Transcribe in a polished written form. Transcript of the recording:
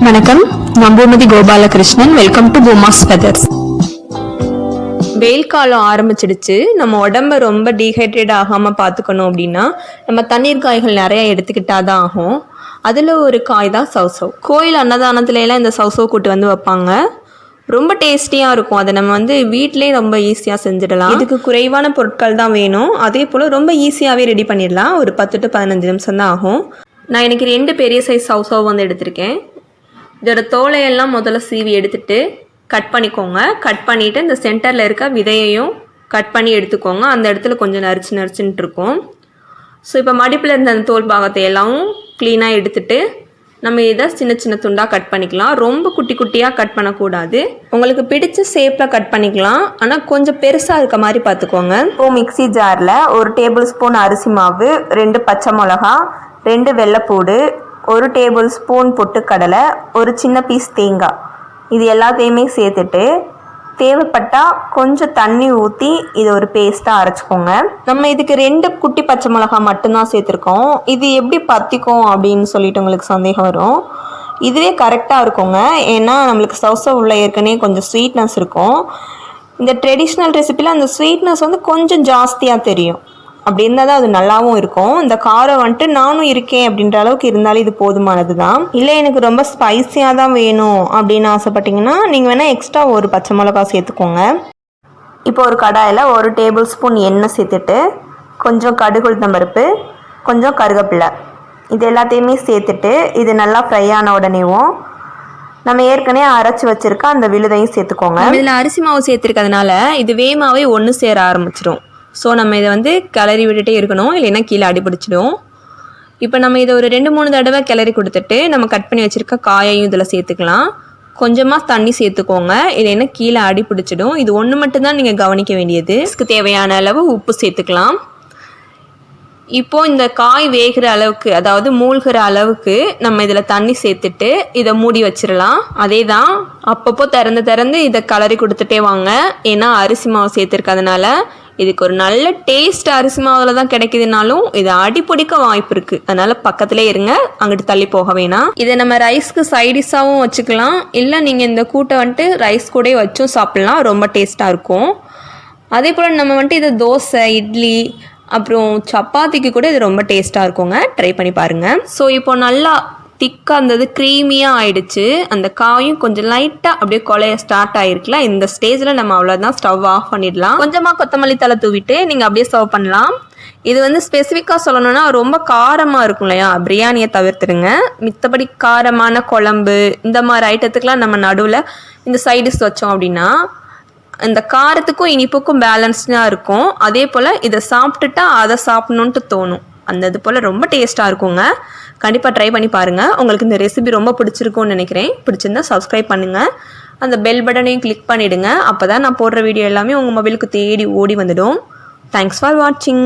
வணக்கம், நான் Poomathi Gopalakrishnan. Welcome to boomas feathers. வெயில் காலம் ஆரம்பிச்சிடுச்சு. நம்ம உடம்ப ரொம்ப டீஹைட்ரேட் ஆகாமல் பார்த்துக்கணும் அப்படின்னா நம்ம தண்ணீர் காய்கள் நிறையா எடுத்துக்கிட்டாதான் ஆகும். அதில் ஒரு காய் தான் சௌசௌ. கோயில் அன்னதானத்துலலாம் இந்த சௌசௌ கூட்டு வந்து வைப்பாங்க. ரொம்ப டேஸ்டியாக இருக்கும். அதை நம்ம வீட்டிலே ரொம்ப ஈஸியாக செஞ்சிடலாம். இதுக்கு குறைவான பொருட்கள் தான் வேணும். அதே போல் ரொம்ப ஈஸியாகவே ரெடி பண்ணிடலாம். ஒரு 10 to 15 நிமிஷம் தான் ஆகும். நான் இன்றைக்கி 2 பெரிய சைஸ் சௌசௌ எடுத்திருக்கேன். இதோட தோலையெல்லாம் முதல்ல சீவி எடுத்துட்டு கட் பண்ணிக்கோங்க. கட் பண்ணிவிட்டு இந்த சென்டரில் இருக்க விதையையும் கட் பண்ணி எடுத்துக்கோங்க. அந்த இடத்துல கொஞ்சம் நரிச்சுன்ட்டு இருக்கும். ஸோ இப்போ மடிப்பில் இருந்த அந்த தோல் பாகத்தை எல்லாம் க்ளீனாக எடுத்துட்டு நம்ம இதை சின்ன சின்ன துண்டாக கட் பண்ணிக்கலாம். ரொம்ப குட்டி குட்டியாக கட் பண்ணக்கூடாது. உங்களுக்கு பிடிச்ச ஷேப்பில் கட் பண்ணிக்கலாம். ஆனால் கொஞ்சம் பெருசாக இருக்க மாதிரி பார்த்துக்கோங்க. இப்போ மிக்சி ஜாரில் 1 டேபிள் ஸ்பூன் அரிசி மாவு, 2 பச்சை மிளகா, 2 வெள்ளைப்பூடு, 1 டேபிள் ஸ்பூன் பொட்டுக்கடலை, ஒரு சின்ன பீஸ் தேங்காய், இது எல்லாத்தையுமே சேர்த்துட்டு தேவைப்பட்டால் கொஞ்சம் தண்ணி ஊற்றி இதை ஒரு பேஸ்ட்டாக அரைச்சிக்கோங்க. நம்ம இதுக்கு 2 குட்டி பச்சை மிளகாய் மட்டும்தான் சேர்த்துருக்கோம். இது எப்படி பற்றிக்கும் அப்படின்னு சொல்லிட்டு உங்களுக்கு சந்தேகம் வரும். இதுவே கரெக்டாக இருக்குங்க. ஏன்னா நம்மளுக்கு சௌசௌ உள்ள ஏற்கனவே கொஞ்சம் ஸ்வீட்னஸ் இருக்கும். இந்த ட்ரெடிஷ்னல் ரெசிப்பியில் அந்த ஸ்வீட்னஸ் கொஞ்சம் ஜாஸ்தியாக தெரியும். அப்படி இருந்தால் தான் அது நல்லாவும் இருக்கும். இந்த காரம் நானும் இருக்கேன் அப்படின்ற அளவுக்கு இருந்தாலும் இது போதுமானது தான். இல்லை எனக்கு ரொம்ப ஸ்பைஸியாக தான் வேணும் அப்படின்னு ஆசைப்பட்டீங்கன்னா நீங்கள் வேணால் எக்ஸ்ட்ரா ஒரு பச்சை மிளகா சேர்த்துக்கோங்க. இப்போ ஒரு கடாயில் 1 டேபிள் ஸ்பூன் எண்ணெய் சேர்த்துட்டு கொஞ்சம் கடுகு உளுத்தம் பருப்பு, கொஞ்சம் கருவேப்பிலை, இது எல்லாத்தையுமே சேர்த்துட்டு இது நல்லா ஃப்ரை ஆன உடனேவும் நம்ம ஏற்கனவே அரைச்சி வச்சுருக்க அந்த விழுதையும் சேர்த்துக்கோங்க. இதில் அரிசி மாவு சேர்த்துருக்கிறதுனால இது வேகமாகவே ஒன்று சேர ஆரம்பிச்சிடும். ஸோ நம்ம இதை கிளறி விட்டுட்டே இருக்கணும், இல்லைன்னா கீழே அடிபிடிச்சிடும். இப்போ நம்ம இதை ஒரு 2-3 தடவை கிளறி கொடுத்துட்டு நம்ம கட் பண்ணி வச்சுருக்க காயையும் இதில் சேர்த்துக்கலாம். கொஞ்சமாக தண்ணி சேர்த்துக்கோங்க, இல்லைன்னா கீழே அடிபிடிச்சிடும். இது ஒன்று மட்டும்தான் நீங்கள் கவனிக்க வேண்டியது. இதுக்கு தேவையான அளவு உப்பு சேர்த்துக்கலாம். இப்போது இந்த காய் வேகிற அளவுக்கு, அதாவது மூழ்கிற அளவுக்கு நம்ம இதில் தண்ணி சேர்த்துட்டு இதை மூடி வச்சிடலாம். அதே தான் அப்பப்போ திறந்து இதை கிளறி கொடுத்துட்டே வாங்க. ஏன்னா அரிசி மாவு சேர்த்துருக்கிறதுனால இதுக்கு ஒரு நல்ல டேஸ்ட் அரிசி மாவில் தான் கிடைக்குதுனாலும் இது அடிப்பிடிக்க வாய்ப்பு இருக்குது. அதனால் பக்கத்திலே இருங்க, அங்கிட்டு தள்ளி போக வேணாம். இதை நம்ம ரைஸ்க்கு சைடிஷாகவும் வச்சுக்கலாம். இல்லை நீங்கள் இந்த கூட்டை ரைஸ் கூட வச்சும் சாப்பிட்லாம். ரொம்ப டேஸ்ட்டாக இருக்கும். அதே போல் நம்ம இதை தோசை, இட்லி, அப்புறம் சப்பாத்திக்கு கூட இது ரொம்ப டேஸ்ட்டாக இருக்குங்க. ட்ரை பண்ணி பாருங்கள். ஸோ இப்போ நல்லா திக்காக இருந்தது, க்ரீமியாக ஆயிடுச்சு. அந்த காயும் கொஞ்சம் லைட்டாக அப்படியே கொலைய ஸ்டார்ட் ஆகிருக்குல. இந்த ஸ்டேஜில் நம்ம அவ்வளோதான், ஸ்டவ் ஆஃப் பண்ணிடலாம். கொஞ்சமாக கொத்தமல்லி தலை தூவிட்டு நீங்கள் அப்படியே சர்வ் பண்ணலாம். இது ஸ்பெசிஃபிக்காக சொல்லணும்னா ரொம்ப காரமாக இருக்கும் இல்லையா, பிரியாணியை தவிர்த்துருங்க. மித்தபடி காரமான குழம்பு இந்த மாதிரி ஐட்டத்துக்கெலாம் நம்ம நடுவில் இந்த சைடிஷ் வச்சோம் அப்படின்னா இந்த காரத்துக்கும் இனிப்புக்கும் பேலன்ஸ்டாக இருக்கும். அதே போல் இதை சாப்பிட்டுட்டா அதை சாப்பிட்ணுன்ட்டு தோணும். அந்த இது போல் ரொம்ப டேஸ்ட்டாக இருக்குங்க. கண்டிப்பாக ட்ரை பண்ணி பாருங்கள். உங்களுக்கு இந்த ரெசிபி ரொம்ப பிடிச்சிருக்கும்னு நினைக்கிறேன். பிடிச்சிருந்தா சப்ஸ்கிரைப் பண்ணுங்கள். அந்த பெல் பட்டனையும் கிளிக் பண்ணிவிடுங்க. அப்போ தான் நான் போடுற வீடியோ எல்லாமே உங்கள் மொபைலுக்கு தேடி ஓடி வந்துடும். தேங்க்ஸ் ஃபார் வாட்சிங்.